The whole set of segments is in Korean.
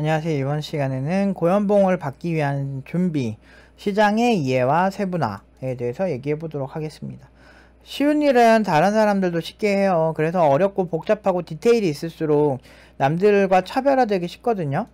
안녕하세요. 이번 시간에는 고연봉을 받기 위한 준비, 시장의 이해와 세분화에 대해서 얘기해 보도록 하겠습니다. 쉬운 일은 다른 사람들도 쉽게 해요. 그래서 어렵고 복잡하고 디테일이 있을수록 남들과 차별화되기 쉽거든요.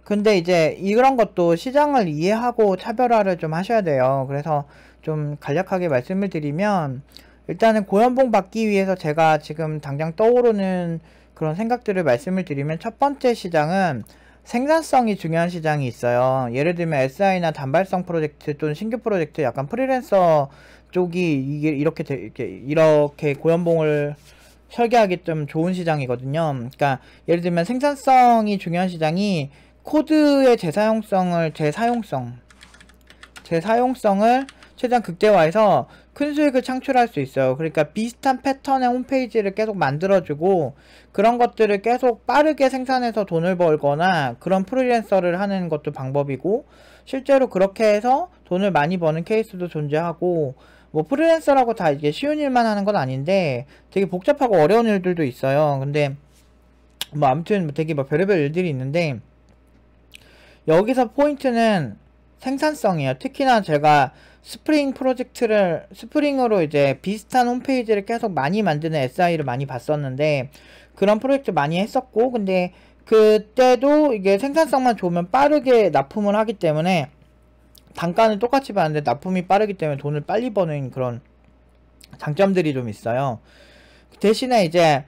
근데 이제 이런 것도 시장을 이해하고 차별화를 좀 하셔야 돼요. 그래서 좀 간략하게 말씀을 드리면, 일단은 고연봉 받기 위해서 제가 지금 당장 떠오르는 그런 생각들을 말씀을 드리면, 첫 번째 시장은 생산성이 중요한 시장이 있어요. 예를 들면 SI나 단발성 프로젝트 또는 신규 프로젝트, 약간 프리랜서 쪽이 이게 이렇게 고연봉을 설계하기 좀 좋은 시장이거든요. 그러니까 예를 들면 생산성이 중요한 시장이 코드의 재사용성을 최대한 극대화해서 큰 수익을 창출할 수 있어요. 그러니까 비슷한 패턴의 홈페이지를 계속 만들어주고 그런 것들을 계속 빠르게 생산해서 돈을 벌거나 그런 프리랜서를 하는 것도 방법이고, 실제로 그렇게 해서 돈을 많이 버는 케이스도 존재하고, 뭐 프리랜서라고 다 이게 쉬운 일만 하는 건 아닌데 되게 복잡하고 어려운 일들도 있어요. 근데 뭐 아무튼 되게 뭐 별의별 일들이 있는데, 여기서 포인트는 생산성이에요. 특히나 제가 스프링으로 이제 비슷한 홈페이지를 계속 많이 만드는 SI를 많이 봤었는데, 그런 프로젝트 많이 했었고, 근데 그때도 이게 생산성만 좋으면 빠르게 납품을 하기 때문에 단가는 똑같이 받는데 납품이 빠르기 때문에 돈을 빨리 버는 그런 장점들이 좀 있어요. 대신에 이제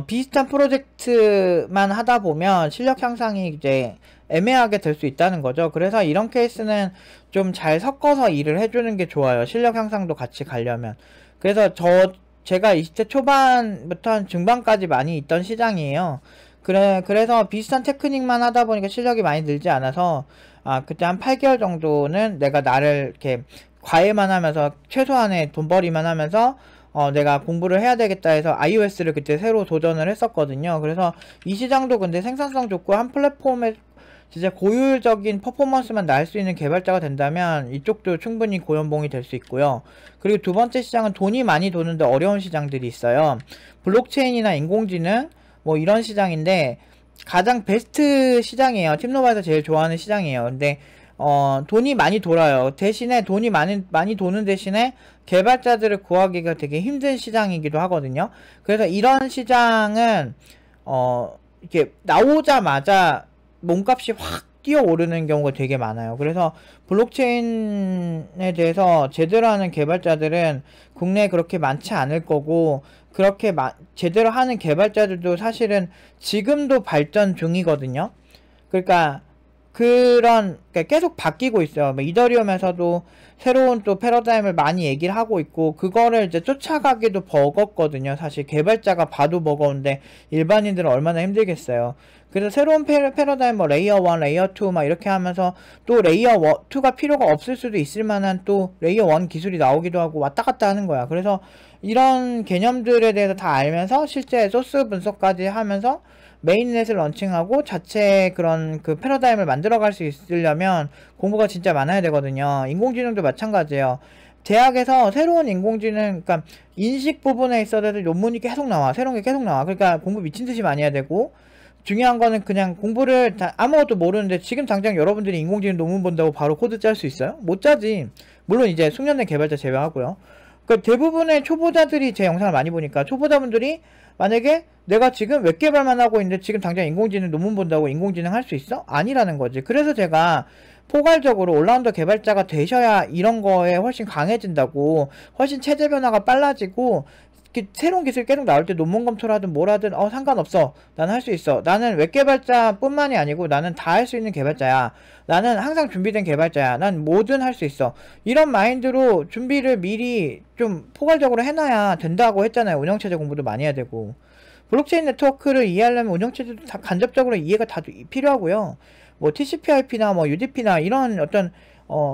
비슷한 프로젝트만 하다 보면 실력 향상이 이제 애매하게 될 수 있다는 거죠. 그래서 이런 케이스는 좀 잘 섞어서 일을 해주는 게 좋아요. 실력 향상도 같이 가려면. 그래서 제가 20대 초반부터 한 중반까지 많이 있던 시장이에요. 그래서 비슷한 테크닉만 하다 보니까 실력이 많이 늘지 않아서, 그때 한 8개월 정도는 내가 나를 이렇게 과외만 하면서 최소한의 돈벌이만 하면서 내가 공부를 해야 되겠다 해서 iOS를 그때 새로 도전을 했었거든요. 그래서 이 시장도 근데 생산성 좋고 한 플랫폼에 진짜 고효율적인 퍼포먼스만 날 수 있는 개발자가 된다면 이쪽도 충분히 고연봉이 될 수 있고요. 그리고 두 번째 시장은 돈이 많이 도는데 어려운 시장들이 있어요. 블록체인이나 인공지능 뭐 이런 시장인데 가장 베스트 시장이에요. 팀노바에서 제일 좋아하는 시장이에요. 근데 돈이 많이 돌아요. 대신에 돈이 많이 도는 대신에 개발자들을 구하기가 되게 힘든 시장이기도 하거든요. 그래서 이런 시장은 이렇게 나오자마자 몸값이 확 뛰어오르는 경우가 되게 많아요. 그래서 블록체인에 대해서 제대로 하는 개발자들은 국내에 그렇게 많지 않을 거고, 그렇게 제대로 하는 개발자들도 사실은 지금도 발전 중이거든요. 그러니까 계속 바뀌고 있어요. 뭐 이더리움에서도 새로운 또 패러다임을 많이 얘기를 하고 있고, 그거를 이제 쫓아가기도 버겁거든요. 사실 개발자가 봐도 버거운데 일반인들은 얼마나 힘들겠어요. 그래서 새로운 패러다임, 뭐 레이어 1, 레이어 2 막 이렇게 하면서 또 레이어 2가 필요가 없을 수도 있을 만한 또 레이어 1 기술이 나오기도 하고 왔다 갔다 하는 거야. 그래서 이런 개념들에 대해서 다 알면서 실제 소스 분석까지 하면서 메인넷을 런칭하고 자체 그런 그 패러다임을 만들어갈 수 있으려면 공부가 진짜 많아야 되거든요. 인공지능도 마찬가지예요. 대학에서 새로운 인공지능, 그러니까 인식 부분에 있어서도 논문이 계속 나와. 새로운 게 계속 나와. 그러니까 공부 미친듯이 많이 해야 되고, 중요한 거는 그냥 공부를 아무것도 모르는데 지금 당장 여러분들이 인공지능 논문 본다고 바로 코드 짤 수 있어요? 못 짜지. 물론 이제 숙련된 개발자 제외하고요. 그러니까 대부분의 초보자들이 제 영상을 많이 보니까, 초보자분들이 만약에 내가 지금 웹 개발만 하고 있는데 지금 당장 인공지능 논문 본다고 인공지능 할 수 있어? 아니라는 거지. 그래서 제가 포괄적으로 올라운더 개발자가 되셔야 이런 거에 훨씬 강해진다고, 훨씬 체제 변화가 빨라지고, 새로운 기술 계속 나올 때 논문 검토를 하든 뭘 하든 상관없어, 나는 할 수 있어, 나는 웹 개발자 뿐만이 아니고 나는 다 할 수 있는 개발자야, 나는 항상 준비된 개발자야, 난 뭐든 할 수 있어, 이런 마인드로 준비를 미리 좀 포괄적으로 해놔야 된다고 했잖아요. 운영체제 공부도 많이 해야 되고, 블록체인 네트워크를 이해하려면 운영체제도 다 간접적으로 이해가 다 필요하고요. 뭐 TCP/IP나 뭐 UDP나 이런 어떤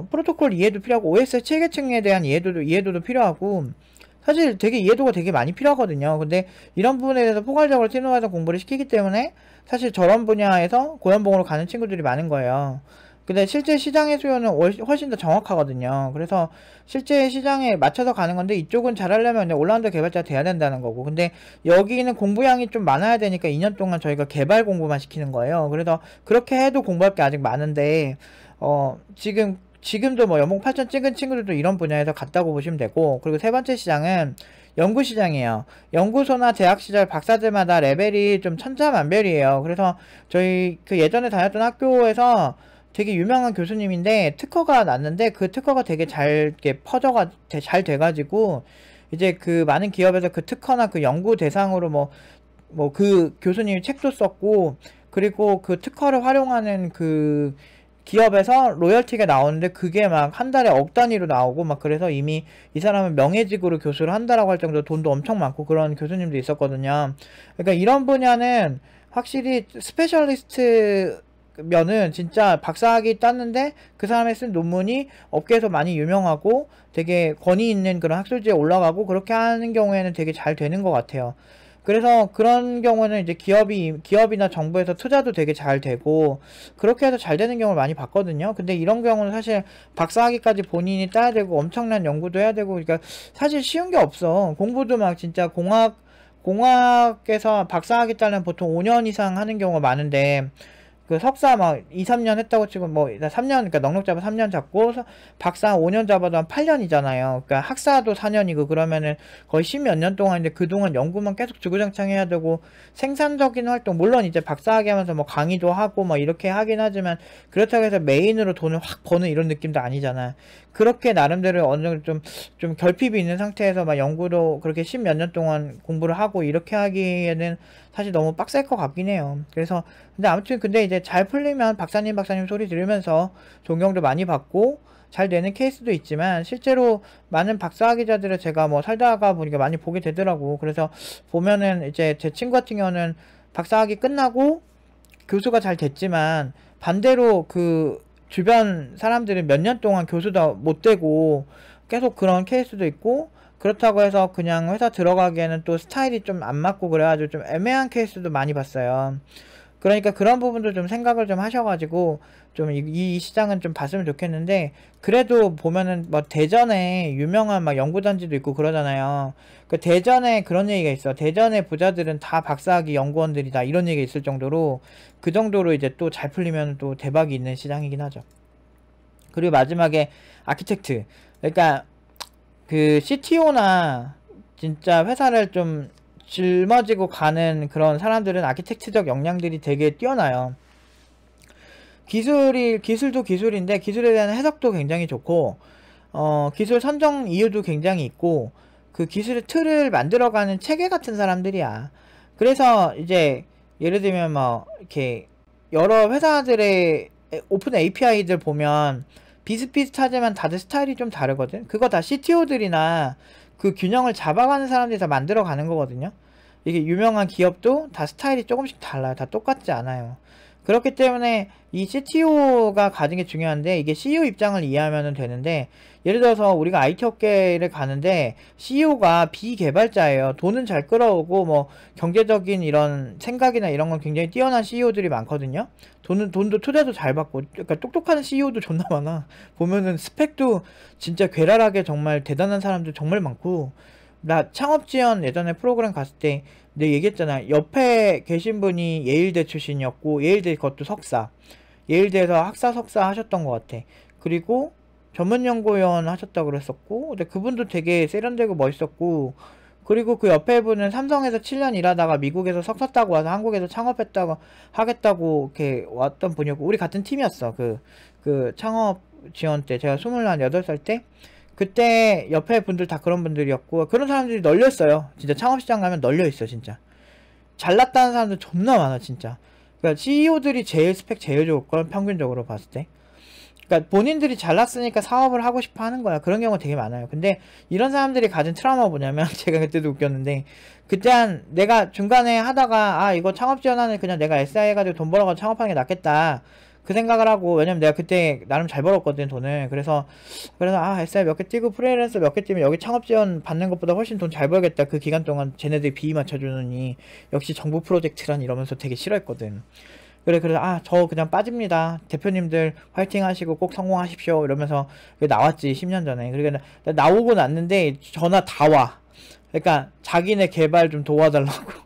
프로토콜 이해도 필요하고, OS 체계층에 대한 이해도도 필요하고, 사실 되게 이해도가 되게 많이 필요하거든요. 근데 이런 부분에 대해서 포괄적으로 팀노바에서 공부를 시키기 때문에 사실 저런 분야에서 고연봉으로 가는 친구들이 많은 거예요. 근데 실제 시장의 수요는 훨씬 더 정확하거든요. 그래서 실제 시장에 맞춰서 가는 건데 이쪽은 잘하려면 올라운드 개발자가 돼야 된다는 거고, 근데 여기는 공부량이 좀 많아야 되니까 2년 동안 저희가 개발 공부만 시키는 거예요. 그래서 그렇게 해도 공부할 게 아직 많은데 지금도 뭐 연봉 8천 찍은 친구들도 이런 분야에서 갔다고 보시면 되고, 그리고 세 번째 시장은 연구 시장이에요. 연구소나 대학 시절 박사들마다 레벨이 좀 천차만별이에요. 그래서 저희 그 예전에 다녔던 학교에서 되게 유명한 교수님인데 특허가 났는데 그 특허가 되게 잘 이렇게 잘 돼가지고 이제 그 많은 기업에서 그 특허나 그 연구 대상으로 뭐 그 교수님이 책도 썼고, 그리고 그 특허를 활용하는 그 기업에서 로열티가 나오는데 그게 막 한 달에 억 단위로 나오고 막, 그래서 이미 이 사람은 명예직으로 교수를 한다라고 할 정도로 돈도 엄청 많고 그런 교수님도 있었거든요. 그러니까 이런 분야는 확실히 스페셜리스트 면은 진짜 박사학위 땄는데 그 사람이 쓴 논문이 업계에서 많이 유명하고 되게 권위 있는 그런 학술지에 올라가고 그렇게 하는 경우에는 되게 잘 되는 것 같아요. 그래서 그런 경우는 이제 기업이나 정부에서 투자도 되게 잘 되고 그렇게 해서 잘 되는 경우를 많이 봤거든요. 근데 이런 경우는 사실 박사학위까지 본인이 따야 되고 엄청난 연구도 해야 되고, 그러니까 사실 쉬운 게 없어. 공부도 막 진짜 공학에서 박사학위 따려면 보통 5년 이상 하는 경우가 많은데, 그 석사 막 2, 3년 했다고 치고 뭐 3년, 그러니까 넉넉 잡아 3년 잡고 박사 5년 잡아도 한 8년이잖아요. 그러니까 학사도 4년이고 그러면은 거의 10몇 년 동안인데 그동안 연구만 계속 주구장창 해야 되고 생산적인 활동, 물론 이제 박사학위 하면서 뭐 강의도 하고 뭐 이렇게 하긴 하지만 그렇다고 해서 메인으로 돈을 확 버는 이런 느낌도 아니잖아. 그렇게 나름대로 어느 정도 좀 결핍이 있는 상태에서 막 연구도 그렇게 10몇 년 동안 공부를 하고 이렇게 하기에는 사실 너무 빡셀 것 같긴 해요. 그래서 근데 아무튼 근데 이제 잘 풀리면 박사님 소리 들으면서 존경도 많이 받고 잘 되는 케이스도 있지만, 실제로 많은 박사학위자들을 제가 뭐 살다가 보니까 많이 보게 되더라고. 그래서 보면은 이제 제 친구 같은 경우는 박사학위 끝나고 교수가 잘 됐지만 반대로 그 주변 사람들은 몇 년 동안 교수도 못 되고 계속 그런 케이스도 있고, 그렇다고 해서 그냥 회사 들어가기에는 또 스타일이 좀 안 맞고 그래가지고 좀 애매한 케이스도 많이 봤어요. 그러니까 그런 부분도 좀 생각을 좀 하셔가지고 좀 이 시장은 좀 봤으면 좋겠는데, 그래도 보면은 뭐 대전에 유명한 막 연구단지도 있고 그러잖아요. 그 대전에 그런 얘기가 있어. 대전의 부자들은 다 박사학위 연구원들이다, 이런 얘기가 있을 정도로, 그 정도로 이제 또 잘 풀리면 또 대박이 있는 시장이긴 하죠. 그리고 마지막에 아키텍트. 그러니까 그 CTO나 진짜 회사를 좀 짊어지고 가는 그런 사람들은 아키텍트적 역량들이 되게 뛰어나요. 기술도 기술인데 기술에 대한 해석도 굉장히 좋고, 기술 선정 이유도 굉장히 있고, 그 기술의 틀을 만들어가는 체계 같은 사람들이야. 그래서 이제 예를 들면 뭐 이렇게 여러 회사들의 오픈 API들 보면 비슷비슷하지만 다들 스타일이 좀 다르거든. 그거 다 CTO들이나 그 균형을 잡아가는 사람들이 다 만들어가는 거거든요. 이게 유명한 기업도 다 스타일이 조금씩 달라요. 다 똑같지 않아요. 그렇기 때문에 이 CTO가 가진 게 중요한데, 이게 CEO 입장을 이해하면 되는데, 예를 들어서 우리가 IT 업계를 가는데 CEO가 비개발자예요. 돈은 잘 끌어오고 뭐 경제적인 이런 생각이나 이런 건 굉장히 뛰어난 CEO들이 많거든요. 돈도 투자도 잘 받고, 그러니까 똑똑한 CEO도 존나 많아. 보면은 스펙도 진짜 괴랄하게 정말 대단한 사람들 정말 많고, 나 창업지원 예전에 프로그램 갔을 때 내가 얘기했잖아. 옆에 계신 분이 예일대 출신이었고, 예일대 그것도 석사, 예일대에서 학사 석사 하셨던 것 같아. 그리고 전문연구원 하셨다고 그랬었고, 근데 그분도 되게 세련되고 멋있었고, 그리고 그 옆에 분은 삼성에서 7년 일하다가 미국에서 석사 따고 와서 한국에서 창업했다고 하겠다고 이렇게 왔던 분이었고, 우리 같은 팀이었어. 그 창업 지원 때 제가 28살 때 그때 옆에 분들 다 그런 분들이었고, 그런 사람들이 널렸어요. 진짜 창업시장 가면 널려있어. 진짜 잘났다는 사람들 존나 많아 진짜. 그러니까 CEO들이 제일 스펙 제일 좋을걸, 평균적으로 봤을 때. 그러니까 본인들이 잘났으니까 사업을 하고 싶어 하는 거야. 그런 경우가 되게 많아요. 근데 이런 사람들이 가진 트라우마가 뭐냐면 제가 그때도 웃겼는데, 그때 내가 중간에 하다가 이거 창업 지원하는 그냥 내가 SI 해가지고 돈 벌어가지고 창업하는 게 낫겠다 그 생각을 하고, 왜냐면 내가 그때 나름 잘 벌었거든 돈을. 그래서 SI 몇 개 뛰고 프리랜서 몇 개 뛰면 여기 창업 지원 받는 것보다 훨씬 돈 잘 벌겠다. 그 기간 동안 쟤네들이 비위 맞춰주느니 역시 정부 프로젝트란, 이러면서 되게 싫어했거든. 그래, 아, 저 그냥 빠집니다. 대표님들 화이팅 하시고 꼭 성공하십시오. 이러면서 나왔지, 10년 전에. 그러니까 나오고 났는데 전화 다 와. 그러니까 자기네 개발 좀 도와달라고.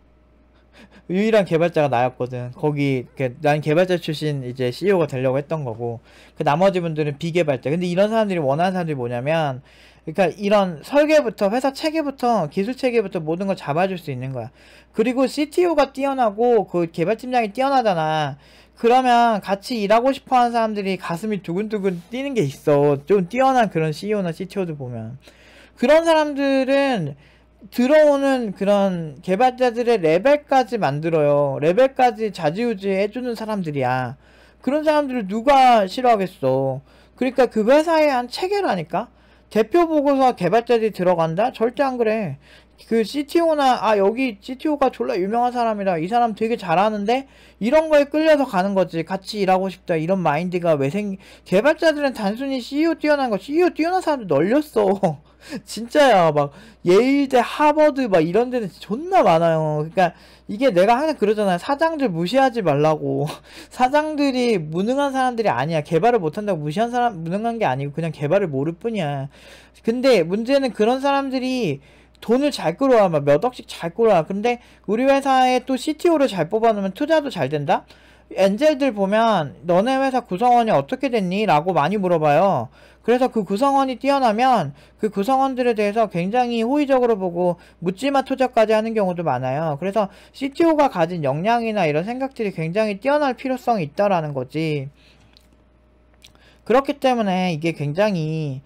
유일한 개발자가 나였거든. 거기, 난 개발자 출신 이제 CEO가 되려고 했던 거고. 그 나머지 분들은 비개발자. 근데 이런 사람들이 원하는 사람들이 뭐냐면, 그러니까 이런 설계부터, 회사 체계부터, 기술 체계부터 모든 걸 잡아줄 수 있는 거야. 그리고 CTO가 뛰어나고, 그 개발팀장이 뛰어나잖아. 그러면 같이 일하고 싶어 하는 사람들이 가슴이 두근두근 뛰는 게 있어. 좀 뛰어난 그런 CEO나 CTO들 보면. 그런 사람들은 들어오는 그런 개발자들의 레벨까지 만들어요. 레벨까지 좌지우지 해주는 사람들이야. 그런 사람들을 누가 싫어하겠어. 그러니까 그 회사의 한 체계라니까? 대표 보고서 개발자들이 들어간다? 절대 안 그래. 그 CTO나, 아, 여기 CTO가 졸라 유명한 사람이다. 이 사람 되게 잘하는데? 이런 거에 끌려서 가는 거지. 같이 일하고 싶다. 이런 마인드가 개발자들은 단순히 CEO 뛰어난 거, CEO 뛰어난 사람들 널렸어. 진짜야. 막, 예일대, 하버드, 막 이런 데는 존나 많아요. 그러니까, 이게 내가 항상 그러잖아. 사장들 무시하지 말라고. 사장들이 무능한 사람들이 아니야. 개발을 못한다고 무능한 게 아니고, 그냥 개발을 모를 뿐이야. 근데 문제는 그런 사람들이 돈을 잘 끌어와. 막 몇 억씩 잘 끌어와. 근데 우리 회사에 또 CTO를 잘 뽑아놓으면 투자도 잘 된다? 엔젤들 보면 너네 회사 구성원이 어떻게 됐니? 라고 많이 물어봐요. 그래서 그 구성원이 뛰어나면 그 구성원들에 대해서 굉장히 호의적으로 보고 묻지마 투자까지 하는 경우도 많아요. 그래서 CTO가 가진 역량이나 이런 생각들이 굉장히 뛰어날 필요성이 있다라는 거지. 그렇기 때문에 이게 굉장히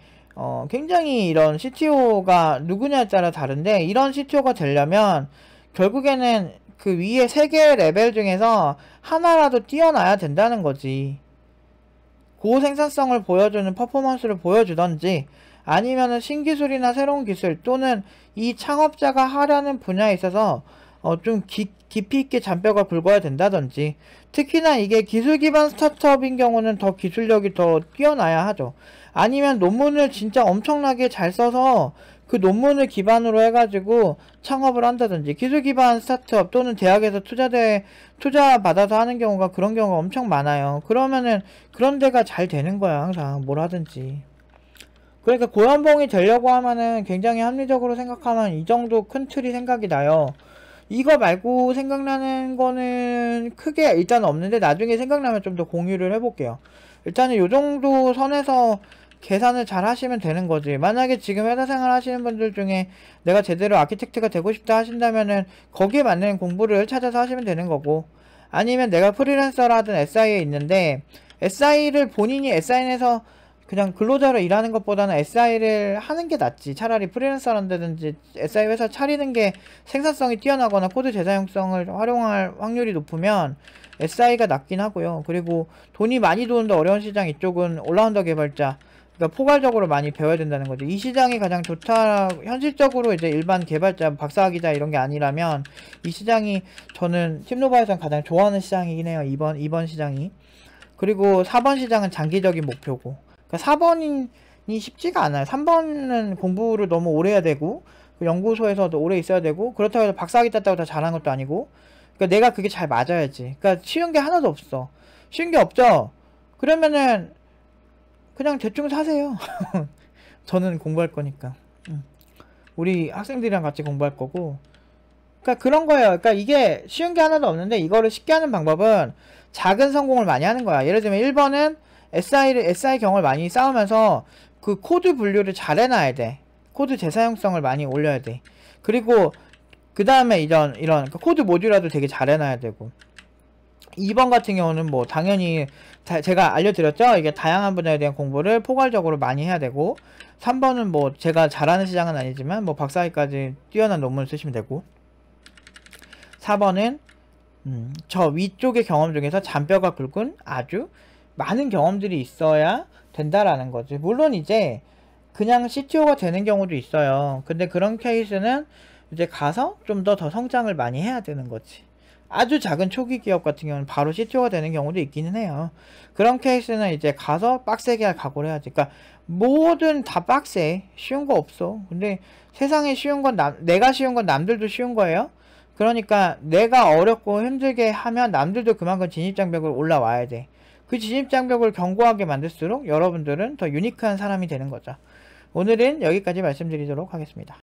이런 CTO가 누구냐에 따라 다른데, 이런 CTO가 되려면 결국에는 그 위에 3개의 레벨 중에서 하나라도 뛰어나야 된다는 거지. 고생산성을 보여주는 퍼포먼스를 보여주던지, 아니면은 신기술이나 새로운 기술, 또는 이 창업자가 하려는 분야에 있어서 좀 깊이 있게 잔뼈가 굵어야 된다든지. 특히나 이게 기술 기반 스타트업인 경우는 더 기술력이 더 뛰어나야 하죠. 아니면 논문을 진짜 엄청나게 잘 써서 그 논문을 기반으로 해가지고 창업을 한다든지. 기술 기반 스타트업 또는 대학에서 투자 받아서 하는 경우가, 그런 경우가 엄청 많아요. 그러면은 그런 데가 잘 되는 거야. 항상 뭘 하든지. 그러니까 고연봉이 되려고 하면은 굉장히 합리적으로 생각하면 이 정도 큰 틀이 생각이 나요. 이거 말고 생각나는 거는 크게 일단 없는데, 나중에 생각나면 좀 더 공유를 해볼게요. 일단은 요 정도 선에서 계산을 잘 하시면 되는 거지. 만약에 지금 회사 생활 하시는 분들 중에 내가 제대로 아키텍트가 되고 싶다 하신다면은 거기에 맞는 공부를 찾아서 하시면 되는 거고, 아니면 내가 프리랜서라든 SI에 있는데 SI를 본인이 SI에서 그냥 근로자로 일하는 것보다는 SI를 하는 게 낫지. 차라리 프리랜서란다든지 SI 회사 차리는 게 생산성이 뛰어나거나 코드 재사용성을 활용할 확률이 높으면 SI가 낫긴 하고요. 그리고 돈이 많이 도는데 어려운 시장 이쪽은 올라운더 개발자, 그러니까 포괄적으로 많이 배워야 된다는 거죠. 이 시장이 가장 좋다. 현실적으로 이제 일반 개발자, 박사학위자 이런 게 아니라면 이 시장이, 저는 팀노바에서는 가장 좋아하는 시장이긴 해요. 2번 시장이. 그리고 4번 시장은 장기적인 목표고. 그러니까 4번이 쉽지가 않아요. 3번은 공부를 너무 오래 해야 되고, 그 연구소에서도 오래 있어야 되고, 그렇다고 해서 박사학위 땄다고 다 잘하는 것도 아니고. 그러니까 내가 그게 잘 맞아야지. 그러니까 쉬운 게 하나도 없어. 쉬운 게 없죠? 그러면은 그냥 대충 사세요. 저는 공부할 거니까. 우리 학생들이랑 같이 공부할 거고. 그러니까 그런 거예요. 그러니까 이게 쉬운 게 하나도 없는데, 이거를 쉽게 하는 방법은 작은 성공을 많이 하는 거야. 예를 들면 1번은 SI 경험을 많이 쌓으면서 그 코드 분류를 잘 해놔야 돼. 코드 재사용성을 많이 올려야 돼. 그리고 그 다음에 이런 그 코드 모듈화도 되게 잘 해놔야 되고. 2번 같은 경우는 뭐 당연히 제가 알려드렸죠. 이게 다양한 분야에 대한 공부를 포괄적으로 많이 해야 되고, 3번은 뭐 제가 잘하는 시장은 아니지만 뭐 박사학위까지 뛰어난 논문을 쓰시면 되고, 4번은 저 위쪽의 경험 중에서 잔뼈가 굵은 아주 많은 경험들이 있어야 된다라는 거지. 물론 이제 그냥 CTO가 되는 경우도 있어요. 근데 그런 케이스는 이제 가서 좀 더 성장을 많이 해야 되는 거지. 아주 작은 초기 기업 같은 경우는 바로 CTO가 되는 경우도 있기는 해요. 그런 케이스는 이제 가서 빡세게 할 각오를 해야지. 그러니까 뭐든 다 빡세. 쉬운 거 없어. 근데 세상에 쉬운 건 내가 쉬운 건 남들도 쉬운 거예요. 그러니까 내가 어렵고 힘들게 하면 남들도 그만큼 진입장벽을 올라와야 돼. 그 진입장벽을 견고하게 만들수록 여러분들은 더 유니크한 사람이 되는 거죠. 오늘은 여기까지 말씀드리도록 하겠습니다.